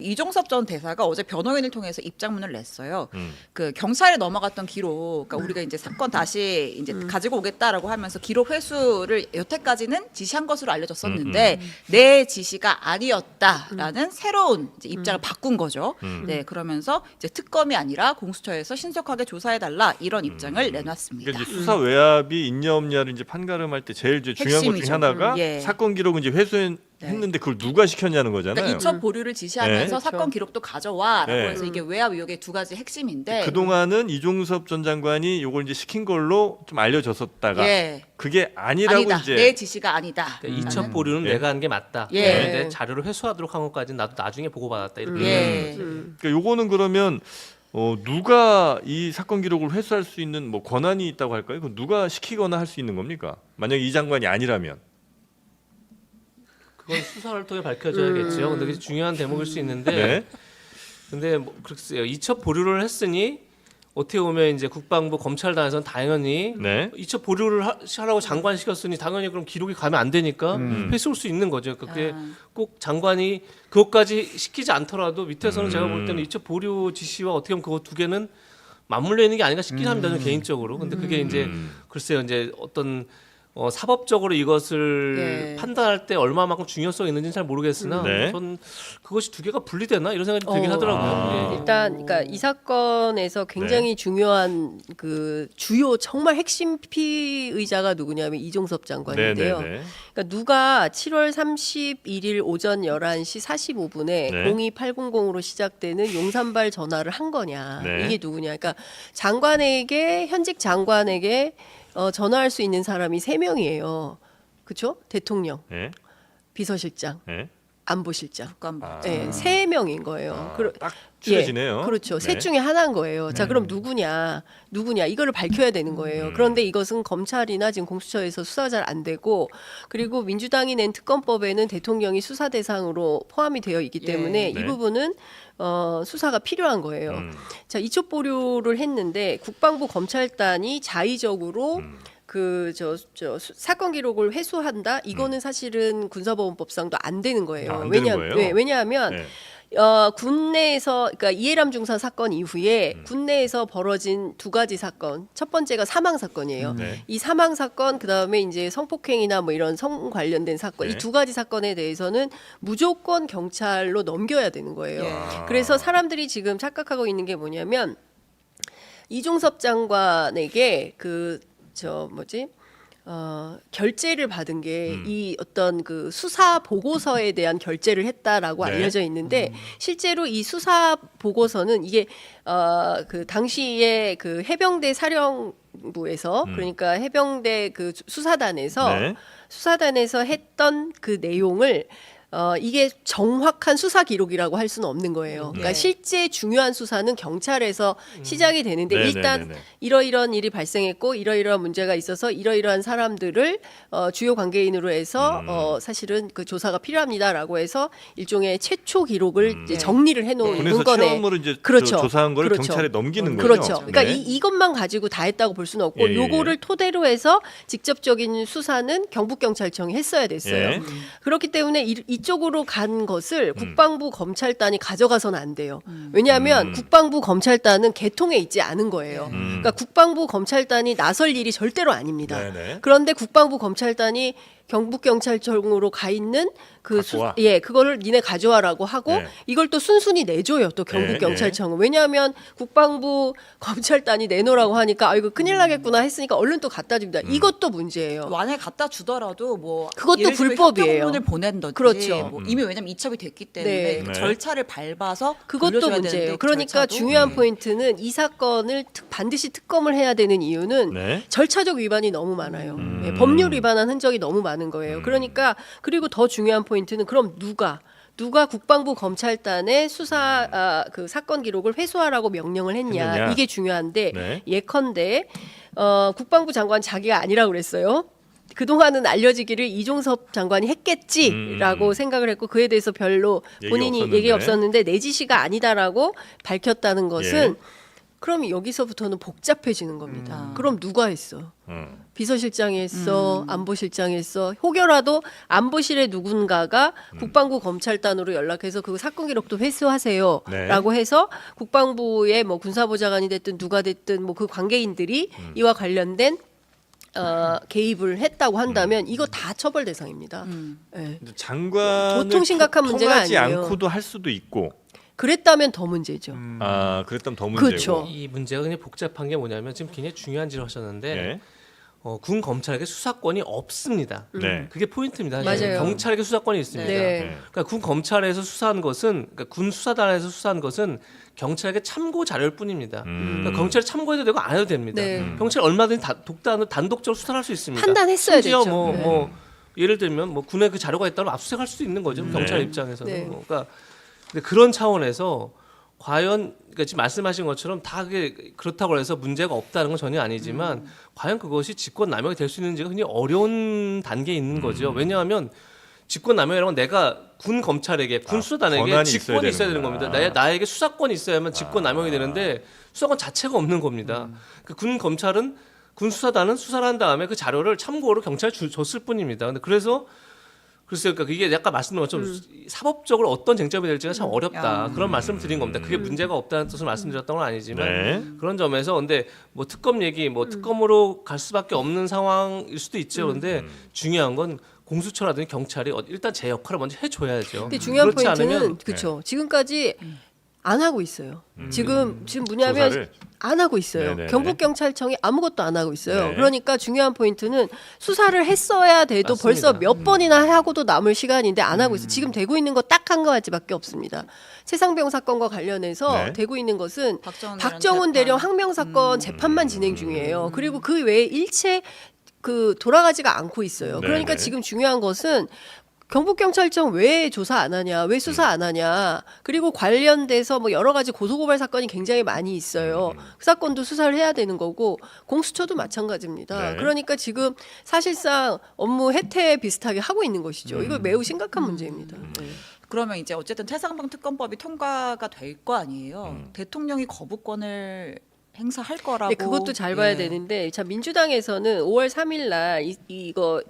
이종섭 전 대사가 어제 변호인을 통해서 입장문을 냈어요. 그 경찰에 넘어갔던 기록, 그러니까 우리가 이제 사건 다시 이제 가지고 오겠다라고 하면서 기록 회수를 여태까지는 지시한 것으로 알려졌었는데 내 지시가 아니었다라는 새로운 이제 입장을 바꾼 거죠. 네, 그러면서 이제 특검이 아니라 공수처에서 신속하게 조사해달라 이런 입장을 내놨습니다. 그러니까 이제 수사 외압이 있냐 없냐를 이제 판가름할 때 제일 중요한 것 중에 핵심이죠. 하나가 예. 사건 기록은 이제 회수했는데 그걸 누가 시켰냐는 거잖아요. 그러니까 이첩 보류를 지시하면서 네. 사건 기록도 가져와라고 네. 해서 이게 외압 의혹의 두 가지 핵심인데 그 동안은 이종섭 전 장관이 이걸 이제 시킨 걸로 좀 알려졌었다가 예. 그게 아니라고 아니다. 이제 내 지시가 아니다. 그러니까 이첩 보류는 예. 내가 한 게 맞다. 예. 그런데 자료를 회수하도록 한 것까지는 나도 나중에 보고받았다. 이렇게. 예. 그러니까 요거는 그러면 누가 이 사건 기록을 회수할 수 있는 뭐 권한이 있다고 할까요? 그 누가 시키거나 할 수 있는 겁니까? 만약 이 장관이 아니라면. 그건 수사를 통해 밝혀져야겠죠. 근데 그게 중요한 대목일 수 있는데, 네. 근데 뭐 글쎄요. 이첩 보류를 했으니 어떻게 보면 이제 국방부 검찰단에서는 당연히 네. 이첩 보류를 하라고 장관 시켰으니 당연히 그럼 기록이 가면 안 되니까 회수할 수 있는 거죠. 그러니까 그게 꼭 장관이 그것까지 시키지 않더라도 밑에서는 제가 볼 때는 이첩 보류 지시와 어떻게 보면 그거 두 개는 맞물려 있는 게 아닌가 싶긴 합니다. 저는 개인적으로. 근데 그게 이제 글쎄요. 이제 어떤 사법적으로 이것을 예. 판단할 때 얼마만큼 중요성이 있는지는 잘 모르겠으나 네. 전 그것이 두 개가 분리되나 이런 생각이 들긴 하더라고요. 예. 일단 그러니까 이 사건에서 굉장히 중요한 그 주요 정말 핵심 피의자가 누구냐면 이종섭 장관인데요. 네네네. 그러니까 누가 7월 31일 오전 11시 45분에 네. 02800으로 시작되는 용산발 전화를 한 거냐. 네. 이게 누구냐. 그러니까 장관에게 현직 장관에게 전화할 수 있는 사람이 3명이에요. 그렇죠? 대통령, 네. 비서실장, 네. 안보실장. 국감부. 네, 3명인 거예요. 딱 추려지네요. 예, 그렇죠. 네. 셋 중에 하나인 거예요. 자, 그럼 누구냐 이거를 밝혀야 되는 거예요. 그런데 이것은 검찰이나 지금 공수처에서 수사 잘 안 되고, 그리고 민주당이 낸 특검법에는 대통령이 수사 대상으로 포함이 되어 있기 때문에 네. 이 부분은 수사가 필요한 거예요. 자, 이첩 보류를 했는데 국방부 검찰단이 자의적으로 사건 기록을 회수한다. 이거는 사실은 군사보건법상도 안 되는 거예요. 안 되는 거예요? 네, 왜냐하면 네. 군내에서 그러니까 이해람 중사 사건 이후에 군내에서 벌어진 두 가지 사건. 첫 번째가 사망 사건이에요. 네. 이 사망 사건 그다음에 이제 성폭행이나 뭐 이런 성 관련된 사건. 네. 이 두 가지 사건에 대해서는 무조건 경찰로 넘겨야 되는 거예요. 예. 그래서 사람들이 지금 착각하고 있는 게 뭐냐면 이종섭 장관에게 결재를 받은 게 이 어떤 그 수사 보고서에 대한 결재를 했다라고 네. 알려져 있는데 실제로 이 수사 보고서는 이게 그 당시에 그 해병대 사령부에서 그러니까 해병대 그 수사단에서 네. 했던 그 내용을 이게 정확한 수사 기록이라고 할 수는 없는 거예요. 그러니까 네. 실제 중요한 수사는 경찰에서 시작이 되는데 네, 일단 네, 네, 네. 이러이러한 일이 발생했고 이러이러한 문제가 있어서 이러이러한 사람들을 주요 관계인으로 해서 사실은 그 조사가 필요합니다라고 해서 일종의 최초 기록을 이제 정리를 해놓은 군에서 문건에 처음으로 이제 그렇죠. 조사한 걸 그렇죠. 경찰에 넘기는 거죠. 그렇죠. 그러니까 네. 이것만 가지고 다 했다고 볼 수는 없고 예, 예. 요거를 토대로 해서 직접적인 수사는 경북경찰청이 했어야 됐어요. 예. 그렇기 때문에 이쪽으로 간 것을 국방부 검찰단이 가져가서는 안 돼요. 왜냐하면 국방부 검찰단은 개통에 있지 않은 거예요. 그러니까 국방부 검찰단이 나설 일이 절대로 아닙니다. 네네. 그런데 국방부 검찰단이 경북경찰청으로 가 있는 갖고 와. 그거를 니네 가져와라고 하고 네. 이걸 또 순순히 내줘요. 또 경북경찰청은. 왜냐하면 국방부 검찰단이 내놓으라고 하니까 이거 큰일 나겠구나 했으니까 얼른 또 갖다 줍니다. 이것도 문제예요. 만약에 갖다 주더라도 뭐 그것도 예를 들면 불법이에요. 협정문을 보낸다든지 그렇죠. 뭐 이미 왜냐면 이첩이 됐기 때문에 네. 그 네. 절차를 밟아서 그것도 돌려줘야 문제예요. 되는데 그러니까 절차도 중요한 포인트는 이 사건을 반드시 특검을 해야 되는 이유는 네. 절차적 위반이 너무 많아요. 예, 법률 위반한 흔적이 너무 많은 거예요. 그러니까 그리고 더 중요한 포인트는 그럼 누가 국방부 검찰단의 수사 그 사건 기록을 회수하라고 명령을 했냐. 했느냐. 이게 중요한데 네. 예컨대 국방부 장관 자기가 아니라고 그랬어요. 그동안은 알려지기를 이종섭 장관이 했겠지라고 생각을 했고 그에 대해서 별로 본인이 얘기가 없었는데 내 지시가 아니다라고 밝혔다는 것은 그럼 여기서부터는 복잡해지는 겁니다. 그럼 누가 했어? 음. 비서실장이 했어, 안보실장이 했어. 혹여라도 안보실의 누군가가 국방부 검찰단으로 연락해서 그 사건 기록도 회수하세요라고 해서 국방부의 뭐 군사보좌관이 됐든 누가 됐든 뭐 그 관계인들이 이와 관련된 개입을 했다고 한다면 이거 다 처벌 대상입니다. 네. 근데 장관을 보통 심각한 문제가 통하지 아니에요. 않고도 할 수도 있고. 그랬다면 더 문제죠. 아, 그랬다면 더 문제고. 그렇죠. 이 문제가 그냥 복잡한 게 뭐냐면 지금 굉장히 중요한 질을 하셨는데 네. 군 검찰에게 수사권이 없습니다. 네. 그게 포인트입니다. 맞아요. 경찰에게 수사권이 있습니다. 네. 그러니까 군 검찰에서 수사한 것은 그러니까 군 수사단에서 수사한 것은 경찰에게 참고 자료일 뿐입니다. 그러니까 경찰이 참고해도 되고 안 해도 됩니다. 네. 경찰 얼마든지 단독적으로 수사를 할 수 있습니다. 판단했어야 심지어 됐죠. 뭐 예를 들면 뭐 군에 그 자료가 있다면 압수수색할 수도 있는 거죠. 경찰 입장에서는. 네. 그러니까 근데 그런 차원에서 과연 그러니까 지금 말씀하신 것처럼 다 그게 그렇다고 해서 문제가 없다는 건 전혀 아니지만 과연 그것이 직권 남용이 될 수 있는지가 굉장히 어려운 단계에 있는 거죠. 왜냐하면 직권 남용이라는 건 내가 군 검찰에게 군 수사단에게 권한이 직권이 있어야 되는 되는구나. 겁니다. 나에게 수사권이 있어야만 직권 남용이 되는데 수사권 자체가 없는 겁니다. 그군 검찰은 군 수사단은 수사를 한 다음에 그 자료를 참고로 경찰에 줬을 뿐입니다. 근데 그래서 글쎄요, 그러니까 이게 약간 말씀드린 것처럼 사법적으로 어떤 쟁점이 될지가 참 어렵다. 그런 말씀을 드린 겁니다. 그게 문제가 없다는 뜻을 말씀드렸던 건 아니지만 네. 그런 점에서 근데 뭐 특검 얘기, 뭐 특검으로 갈 수밖에 없는 상황일 수도 있죠. 그런데 중요한 건 공수처라든지 경찰이 일단 제 역할을 먼저 해줘야죠. 근데 중요한 그렇지 포인트는 않으면 그렇죠. 지금까지 안 하고 있어요. 지금 뭐냐면 조사를? 안 하고 있어요. 네네. 경북경찰청이 아무것도 안 하고 있어요. 네. 그러니까 중요한 포인트는 수사를 했어야 돼도 맞습니다. 벌써 몇 번이나 하고도 남을 시간인데 안 하고 있어요. 지금 되고 있는 거 딱 한 가지밖에 없습니다. 최상병 사건과 관련해서 네. 되고 있는 것은 박정훈 박정훈 대령 항명 사건 재판만 진행 중이에요. 그리고 그 외에 일체 돌아가지가 않고 있어요. 그러니까 네네. 지금 중요한 것은 경북경찰청 왜 조사 안 하냐, 왜 수사 안 하냐, 그리고 관련돼서 뭐 여러 가지 고소고발 사건이 굉장히 많이 있어요. 그 사건도 수사를 해야 되는 거고 공수처도 마찬가지입니다. 네. 그러니까 지금 사실상 업무 해태 비슷하게 하고 있는 것이죠. 이거 매우 심각한 문제입니다. 네. 그러면 이제 어쨌든 최상병 특검법이 통과가 될 거 아니에요. 대통령이 거부권을 행사할 거라고. 근데 그것도 잘 봐야 예. 되는데, 자 민주당에서는 5월 3일 날 이거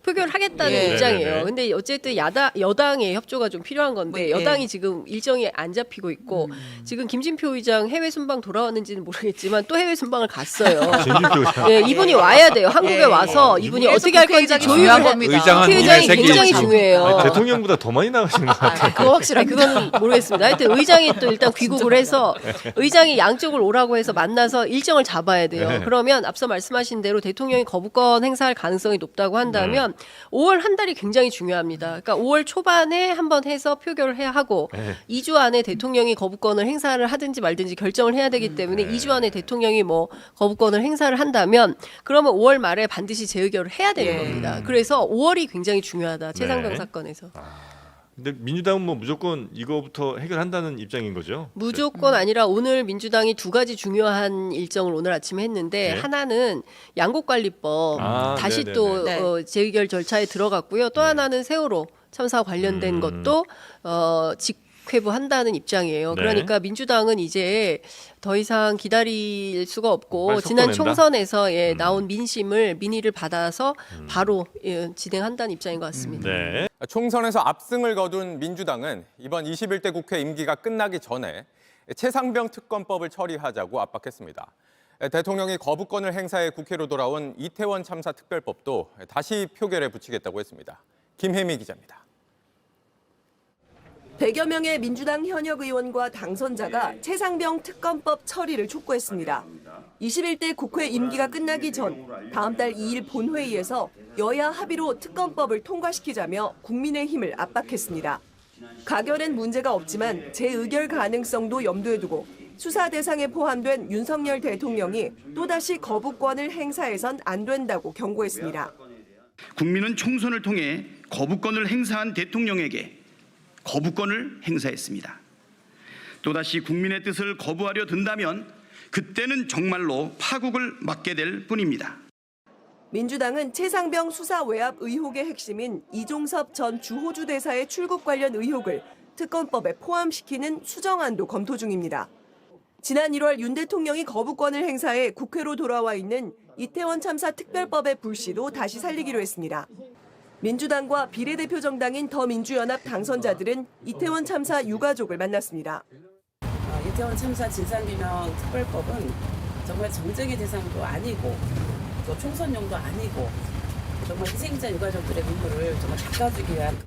표결을 하겠다는 예. 입장이에요. 네네네. 근데 어쨌든 여당의 협조가 좀 필요한 건데 뭐, 예. 여당이 지금 일정이 안 잡히고 있고 지금 김진표 의장 해외 순방 돌아왔는지는 모르겠지만 또 해외 순방을 갔어요. 진주표 의장. 네, 이분이 와야 돼요. 한국에 예. 와서 이분이 그래서 어떻게 할 건지 국회의장이 조율을 중요한 해. 겁니다. 의장은 국회의장이 국내 세계 굉장히 일주. 중요해요. 아니, 대통령보다 더 많이 나가시는 것 같아요. 그거 확실합니다. 그건 모르겠습니다. 하여튼 의장이 또 일단 귀국을 해서 의장이 양쪽을 오라고 해서 만나서 일정을 잡아야 돼요. 네. 그러면 앞서 말씀하신 대로 대통령이 거부권 행사할 가능성이 높다고 한다면 5월 한 달이 굉장히 중요합니다. 그러니까 5월 초반에 한번 해서 표결을 해야 하고 네. 2주 안에 대통령이 거부권을 행사를 하든지 말든지 결정을 해야 되기 때문에 2주 안에 대통령이 뭐 거부권을 행사를 한다면 그러면 5월 말에 반드시 재의결을 해야 되는 예. 겁니다. 그래서 5월이 굉장히 중요하다. 최상병 네. 사건에서. 근데 민주당은 뭐 무조건 이거부터 해결한다는 입장인 거죠? 무조건 아니라 오늘 민주당이 두 가지 중요한 일정을 오늘 아침에 했는데 네. 하나는 양곡관리법 아, 다시 네네네. 또 네. 재의결 절차에 들어갔고요. 또 하나는 세월호 참사 관련된 것도 직회부한다는 입장이에요. 네. 그러니까 민주당은 이제 더 이상 기다릴 수가 없고 빨리 지난 속도낸다? 총선에서 나온 민의를 받아서 바로 진행한다는 입장인 것 같습니다. 네. 총선에서 압승을 거둔 민주당은 이번 21대 국회 임기가 끝나기 전에 최상병 특검법을 처리하자고 압박했습니다. 대통령이 거부권을 행사해 국회로 돌아온 이태원 참사 특별법도 다시 표결에 붙이겠다고 했습니다. 김혜미 기자입니다. 100여 명의 민주당 현역 의원과 당선자가 최상병 특검법 처리를 촉구했습니다. 21대 국회 임기가 끝나기 전 다음 달 2일 본회의에서 여야 합의로 특검법을 통과시키자며 국민의힘을 압박했습니다. 가결엔 문제가 없지만 재의결 가능성도 염두에 두고 수사 대상에 포함된 윤석열 대통령이 또다시 거부권을 행사해선 안 된다고 경고했습니다. 국민은 총선을 통해 거부권을 행사한 대통령에게 거부권을 행사했습니다. 또다시 국민의 뜻을 거부하려 든다면 그때는 정말로 파국을 맞게 될 뿐입니다. 민주당은 최상병 수사 외압 의혹의 핵심인 이종섭 전 주호주 대사의 출국 관련 의혹을 특검법에 포함시키는 수정안도 검토 중입니다. 지난 1월 윤 대통령이 거부권을 행사해 국회로 돌아와 있는 이태원 참사 특별법의 불씨도 다시 살리기로 했습니다. 민주당과 비례대표 정당인 더민주연합 당선자들은 이태원 참사 유가족을 만났습니다. 이태원 참사 진상규명 특별법은 정말 정쟁의 대상도 아니고 또 총선용도 아니고 정말 희생자 유가족들의 눈물을 정말 닦아주기 위한.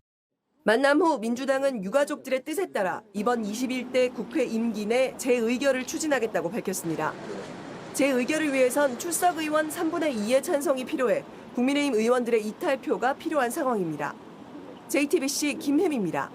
만남 후 민주당은 유가족들의 뜻에 따라 이번 21대 국회 임기 내 재의결을 추진하겠다고 밝혔습니다. 재의결을 위해선 출석 의원 3분의 2의 찬성이 필요해 국민의힘 의원들의 이탈표가 필요한 상황입니다. JTBC 김혜미입니다.